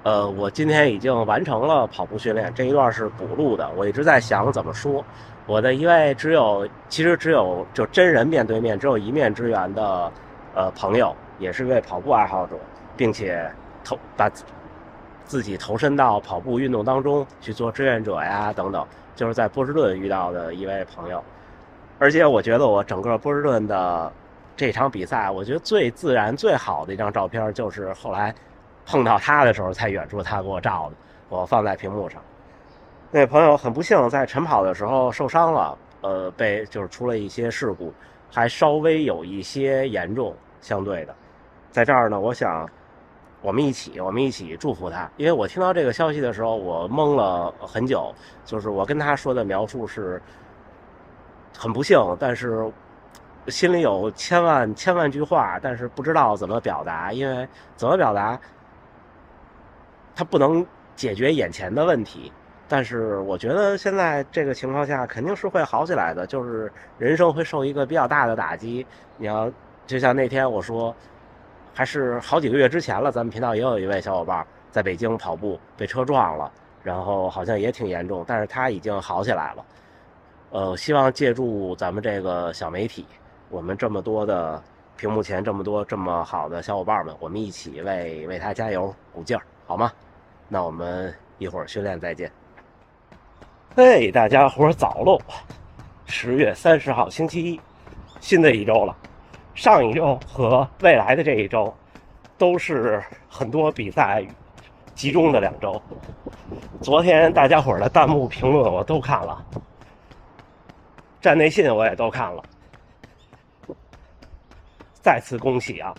我今天已经完成了跑步训练，这一段是补录的。我一直在想怎么说。我的一位其实只有就真人面对面只有一面之缘的朋友，也是一位跑步爱好者，并且把自己投身到跑步运动当中去做志愿者呀等等，就是在波士顿遇到的一位朋友。而且我觉得我整个波士顿的这场比赛，我觉得最自然最好的一张照片就是后来碰到他的时候，在远处他给我照的，我放在屏幕上。那位朋友很不幸在晨跑的时候受伤了，就是出了一些事故，还稍微有一些严重，相对的。在这儿呢，我想我们一起祝福他，因为我听到这个消息的时候，我懵了很久，就是我跟他说的描述是很不幸，但是心里有千万句话，但是不知道怎么表达，因为怎么表达，它不能解决眼前的问题。但是我觉得现在这个情况下肯定是会好起来的，就是人生会受一个比较大的打击。你要就像那天我说，还是好几个月之前了，咱们频道也有一位小伙伴在北京跑步被车撞了，然后好像也挺严重，但是他已经好起来了。希望借助咱们这个小媒体，我们这么多的屏幕前这么多这么好的小伙伴们，我们一起为他加油鼓劲儿，好吗？那我们一会儿训练再见。嘿，大家伙早喽！10月30号星期一，新的一周了。上一周和未来的这一周，都是很多比赛集中的2周。昨天大家伙的弹幕评论我都看了，站内信我也都看了，再次恭喜啊！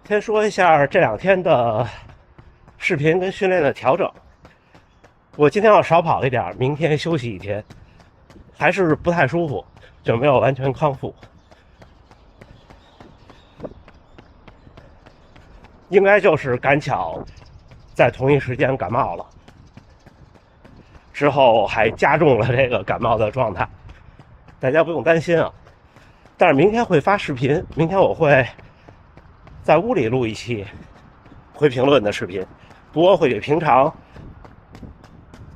先说一下这2天的视频跟训练的调整。我今天要少跑一点，明天休息1天，还是不太舒服，就没有完全康复。应该就是赶巧在同一时间感冒了，之后还加重了这个感冒的状态，大家不用担心啊。但是明天会发视频，明天我会在屋里录一期回评论的视频，不过会比平常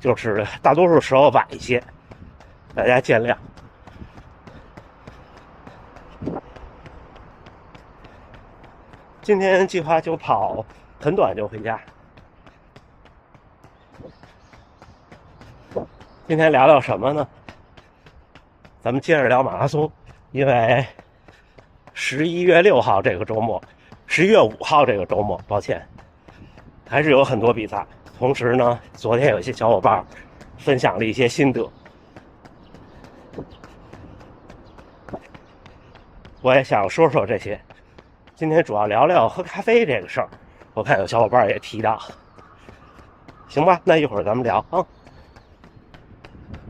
就是大多数时候晚一些，大家见谅。今天计划就跑很短就回家。今天聊聊什么呢？咱们接着聊马拉松，因为11月6号这个周末，11月5号这个周末，抱歉，还是有很多比赛。同时呢，昨天有一些小伙伴分享了一些心得，我也想说说这些。今天主要聊聊喝咖啡这个事儿，我看有小伙伴也提到，行吧？那一会儿咱们聊啊。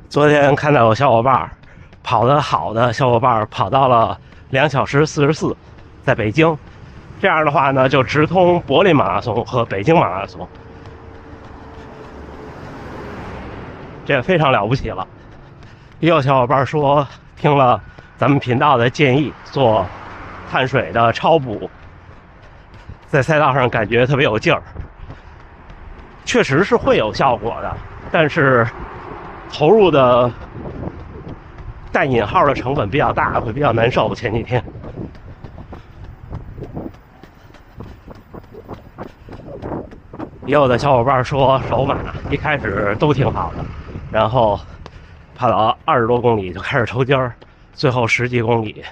昨天看到有小伙伴跑得好的小伙伴跑到了2小时44，在北京。这样的话呢，就直通柏林马拉松和北京马拉松，这非常了不起了。也有小伙伴说，听了咱们频道的建议，做碳水的超补，在赛道上感觉特别有劲儿。确实是会有效果的，但是投入的带引号的成本比较大，会比较难受。前几天也有的小伙伴说，首马一开始都挺好的，然后跑到20多公里就开始抽筋儿，最后10几公里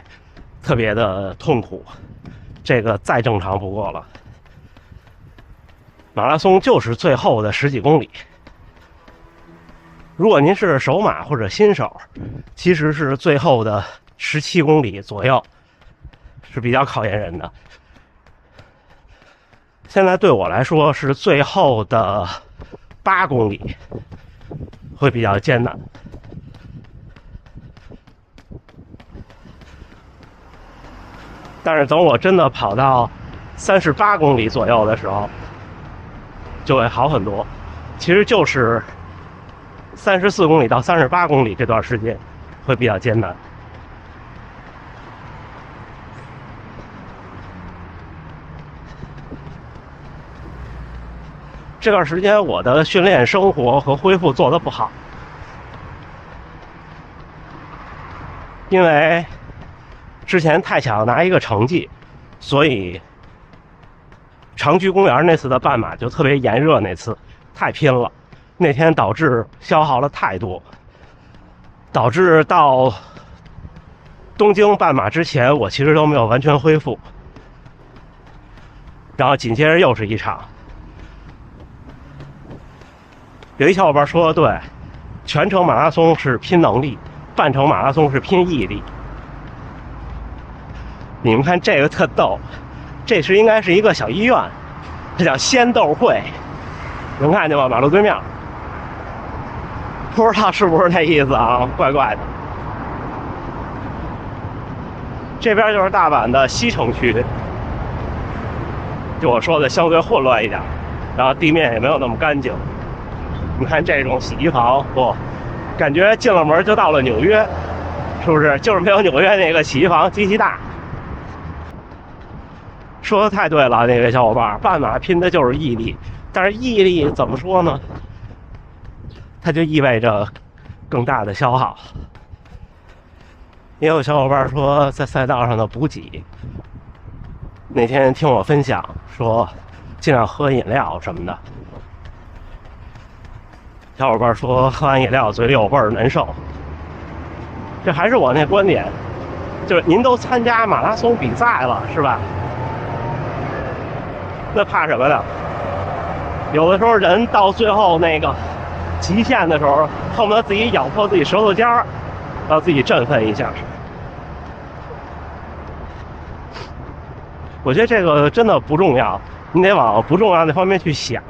特别的痛苦，这个再正常不过了。马拉松就是最后的10几公里，如果您是首马或者新手，其实是最后的17公里左右是比较考验人的。现在对我来说是最后的8公里会比较艰难，但是等我真的跑到38公里左右的时候就会好很多。其实就是34公里到38公里这段时间会比较艰难。这段时间我的训练、生活和恢复做得不好，因为之前太想拿一个成绩，所以长居公园那次的半马就特别炎热，那次太拼了，那天导致消耗了太多，导致到东京半马之前我其实都没有完全恢复，然后紧接着又是一场。有一小伙伴说的对，全程马拉松是拼能力，半程马拉松是拼毅力。你们看这个特逗，这应该是一个小医院，这叫仙豆会，能看见吗？马路对面，不知道是不是那意思啊，怪怪的。这边就是大阪的西城区，就我说的相对混乱一点，然后地面也没有那么干净。你看这种洗衣房，感觉进了门就到了纽约，是不是？就是没有纽约那个洗衣房极其大。说的太对了，那位小伙伴，半马拼的就是毅力，但是毅力怎么说呢？它就意味着更大的消耗。也有小伙伴说，在赛道上的补给，那天听我分享说，尽量喝饮料什么的。小伙伴说喝完饮料嘴里有味儿难受，这还是我那观点，就是您都参加马拉松比赛了是吧？那怕什么呢？有的时候人到最后那个极限的时候，恨不得自己咬破自己舌头尖儿，让自己振奋一下。我觉得这个真的不重要，你得往不重要那方面去想。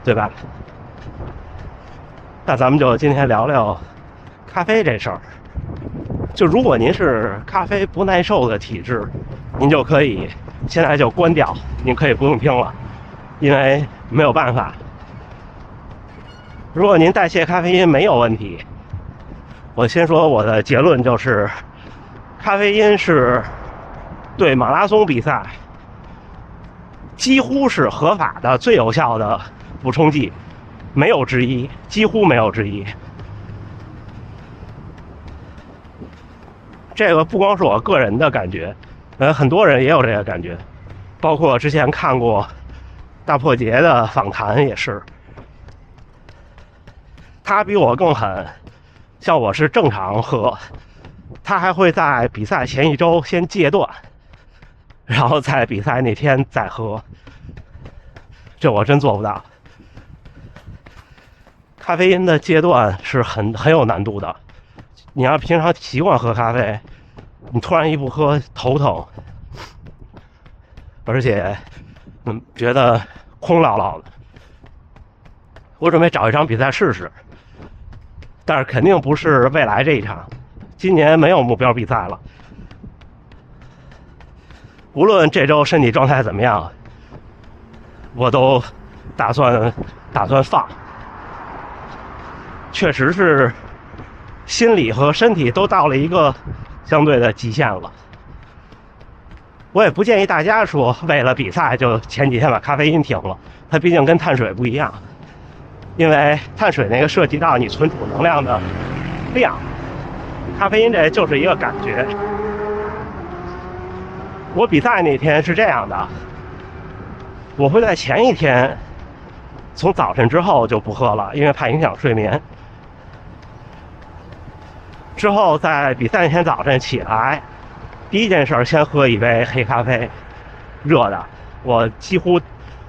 对吧？那咱们就今天聊聊咖啡这事儿。就如果您是咖啡不耐受的体质，您就可以现在就关掉，您可以不用听了，因为没有办法。如果您代谢咖啡因没有问题，我先说我的结论就是，咖啡因是对马拉松比赛几乎是合法的、最有效的补充剂，没有之一，几乎没有之一。这个不光是我个人的感觉，很多人也有这个感觉，包括之前看过大破节的访谈也是。他比我更狠，像我是正常喝，他还会在比赛前一周先戒断，然后在比赛那天再喝，这我真做不到。咖啡因的戒断是很有难度的，你要平常习惯喝咖啡，你突然一不喝头疼，而且觉得空落落的。我准备找一场比赛试试，但是肯定不是未来这一场，今年没有目标比赛了。无论这周身体状态怎么样，我都打算放。确实是心理和身体都到了一个相对的极限了。我也不建议大家说为了比赛就前几天把咖啡因停了，它毕竟跟碳水不一样，因为碳水那个涉及到你存储能量的量，咖啡因这就是一个感觉。我比赛那天是这样的，我会在前一天从早晨之后就不喝了，因为怕影响睡眠。之后在比赛那天早晨起来，第一件事先喝一杯黑咖啡，热的。我几乎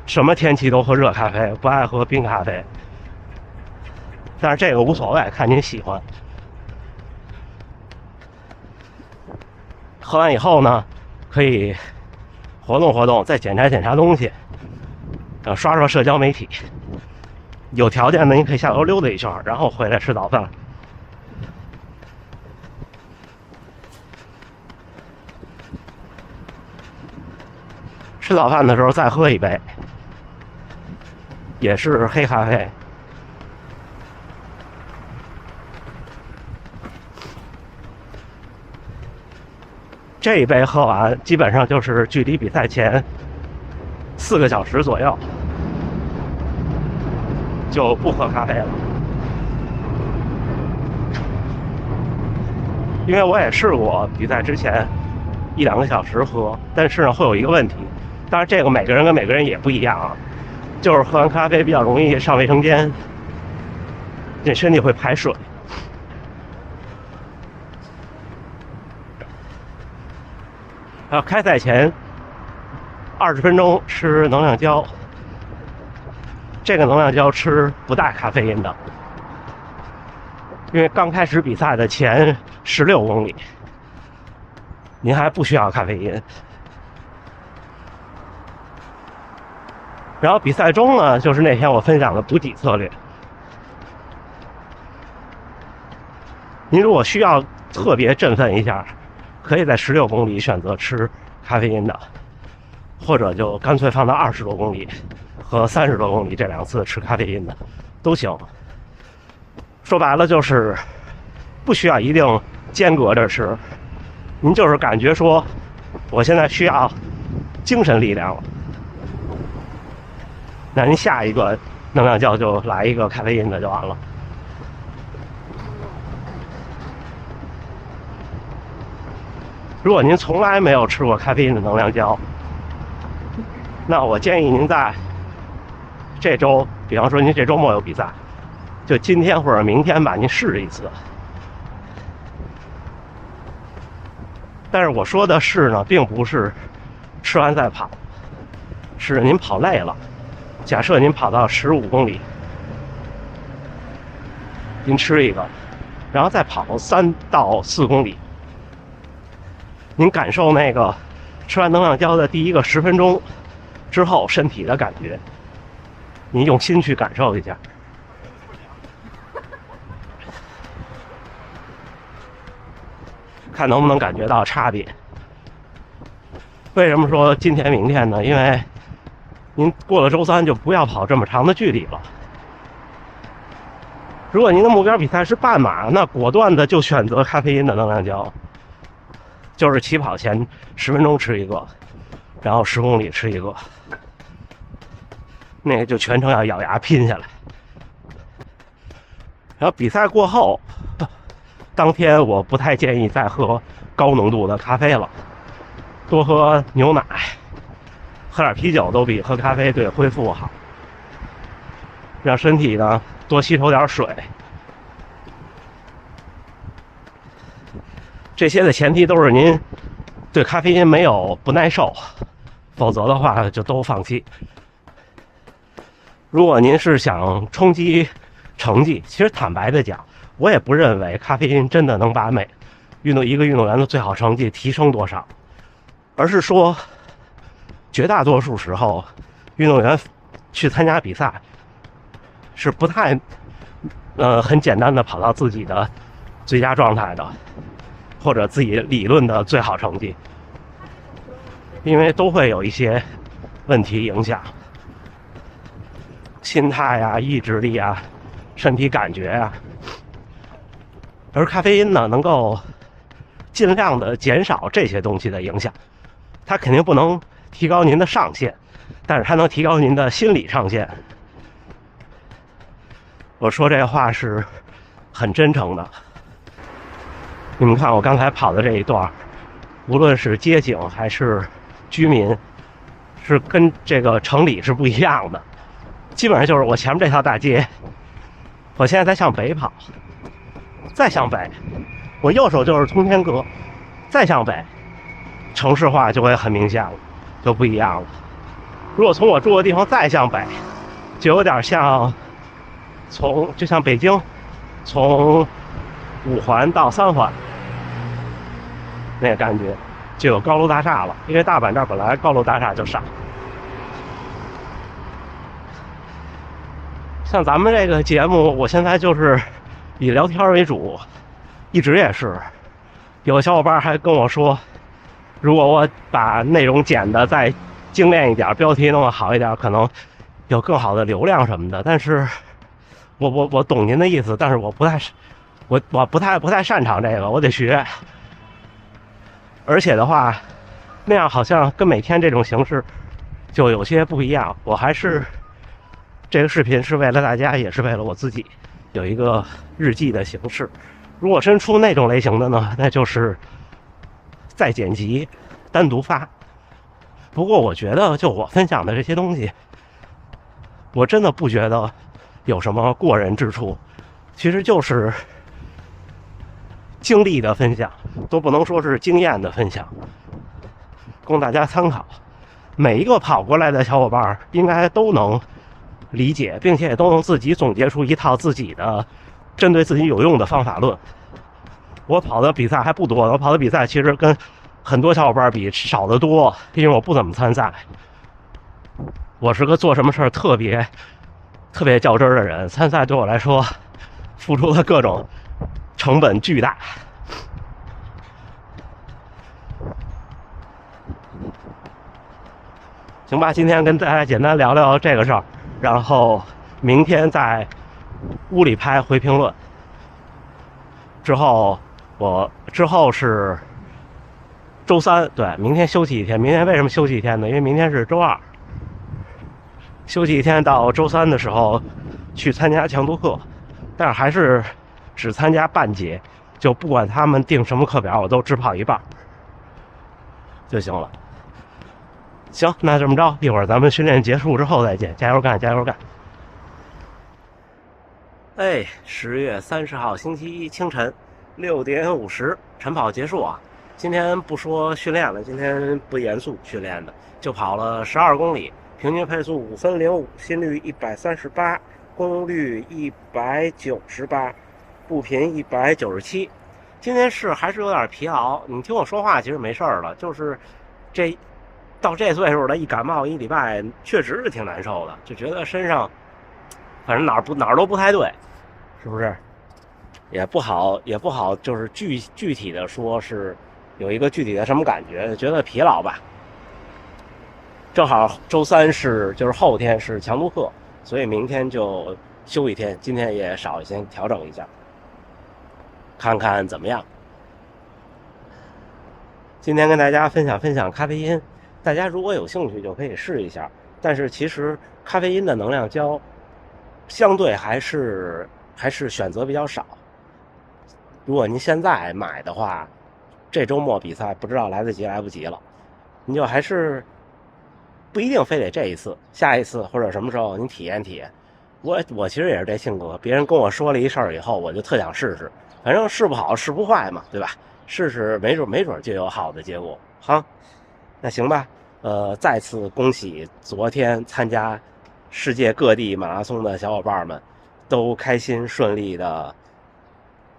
什么天气都喝热咖啡，不爱喝冰咖啡。但是这个无所谓，看您喜欢。喝完以后呢，可以活动活动，再检查东西，刷刷社交媒体。有条件的，你可以下楼溜达一圈，然后回来吃早饭。吃早饭的时候再喝一杯，也是黑咖啡。这一杯喝完，基本上就是距离比赛前4个小时左右就不喝咖啡了。因为我也试过比赛之前1、2个小时喝，但是呢会有一个问题，当然这个每个人跟每个人也不一样啊，就是喝完咖啡比较容易上卫生间，你身体会排水。还有开赛前20分钟吃能量胶，这个能量胶吃不带咖啡因的，因为刚开始比赛的前16公里，您还不需要咖啡因。然后比赛中呢，就是那天我分享的补给策略。您如果需要特别振奋一下，可以在16公里选择吃咖啡因的，或者就干脆放到20多公里和30多公里这2次吃咖啡因的都行。说白了就是不需要一定间隔着吃，您就是感觉说我现在需要精神力量了，那您下一个能量胶就来一个咖啡因的就完了。如果您从来没有吃过咖啡因的能量胶，那我建议您在这周，比方说您这周末有比赛，就今天或者明天吧，您试一次。但是我说的试呢，并不是吃完再跑，是您跑累了，假设您跑到15公里，您吃一个，然后再跑3到4公里，您感受那个吃完能量胶的第一个10分钟之后身体的感觉，您用心去感受一下。看能不能感觉到差别。为什么说今天明天呢？因为您过了周3就不要跑这么长的距离了。如果您的目标比赛是半马，那果断的就选择咖啡因的能量胶，就是起跑前10分钟吃一个，然后10公里吃一个，那个就全程要咬牙拼下来。然后比赛过后，当天我不太建议再喝高浓度的咖啡了，多喝牛奶，喝点啤酒都比喝咖啡对恢复好，让身体呢多吸收点水。这些的前提都是您对咖啡因没有不耐受，否则的话就都放弃。如果您是想冲击成绩，其实坦白的讲，我也不认为咖啡因真的能把一个运动员的最好成绩提升多少，而是说绝大多数时候运动员去参加比赛是不太很简单的跑到自己的最佳状态的，或者自己理论的最好成绩，因为都会有一些问题影响，心态啊、意志力啊、身体感觉啊。而咖啡因呢，能够尽量的减少这些东西的影响。它肯定不能提高您的上限，但是它能提高您的心理上限。我说这话是很真诚的。你们看我刚才跑的这一段，无论是街景还是居民，是跟这个城里是不一样的。基本上就是我前面这条大街，我现在在向北跑，再向北，我右手就是通天阁，再向北，城市化就会很明显了，就不一样了。如果从我住的地方再向北，就有点像就像北京从5环到3环那个感觉，就有高楼大厦了。因为大阪这儿本来高楼大厦就少。像咱们这个节目，我现在就是以聊天为主，一直也是。有的小伙伴还跟我说，如果我把内容剪得再精炼一点，标题弄得好一点，可能有更好的流量什么的。但是我懂您的意思，但是我不太擅长这个，我得学。而且的话，那样好像跟每天这种形式就有些不一样。我还是这个视频是为了大家，也是为了我自己，有一个日记的形式。如果真出那种类型的呢，那就是再剪辑单独发。不过我觉得就我分享的这些东西，我真的不觉得有什么过人之处，其实就是经历的分享，都不能说是经验的分享，供大家参考。每一个跑过来的小伙伴应该都能理解，并且都能自己总结出一套自己的针对自己有用的方法论。我跑的比赛还不多，我跑的比赛其实跟很多小伙伴比少得多，因为我不怎么参赛。我是个做什么事儿特别较真儿的人，参赛对我来说付出的各种成本巨大。行吧，今天跟大家简单聊聊这个事儿，然后明天在屋里拍回评论。之后是周三，对，明天休息一天。明天为什么休息一天呢？因为明天是周二，休息一天到周三的时候去参加强度课，但是还是只参加半节，就不管他们定什么课表，我都只跑一半就行了。行，那这么着，一会儿咱们训练结束之后再见，加油干，加油干！哎，10月30号星期一清晨6点50，晨跑结束啊。今天不说训练了，今天不严肃训练的，就跑了12公里，平均配速5分05，心率138，功率198，步频197。今天还是有点疲劳，你听我说话其实没事儿了，就是到这岁数了，一感冒1礼拜，确实是挺难受的，就觉得身上反正哪儿都不太对，是不是？也不好，就是具体的说是有一个具体的什么感觉，觉得疲劳吧。正好周三就是后天是强度课，所以明天就休一天，今天也少先调整一下，看看怎么样。今天跟大家分享咖啡因，大家如果有兴趣就可以试一下。但是其实咖啡因的能量胶相对还是选择比较少。如果您现在买的话，这周末比赛不知道来不及了，您就还是不一定非得这一次，下一次或者什么时候您体验体验。我其实也是这性格，别人跟我说了一事儿以后，我就特想试试，反正试不好试不坏嘛，对吧？试试没准就有好的结果。好，那行吧。再次恭喜昨天参加世界各地马拉松的小伙伴们，都开心顺利的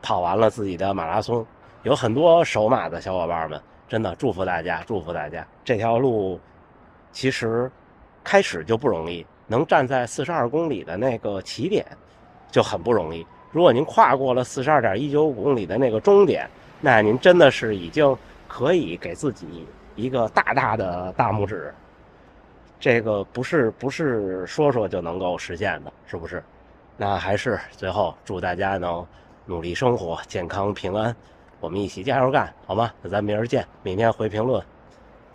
跑完了自己的马拉松。有很多首马的小伙伴们，真的祝福大家！这条路其实开始就不容易，能站在42公里的那个起点就很不容易。如果您跨过了42.195公里的那个终点，那您真的是已经可以给自己一个大的大拇指。这个不是说就能够实现的，是不是？那还是最后祝大家能努力生活，健康平安，我们一起加油干，好吗？那咱明儿见，明天回评论。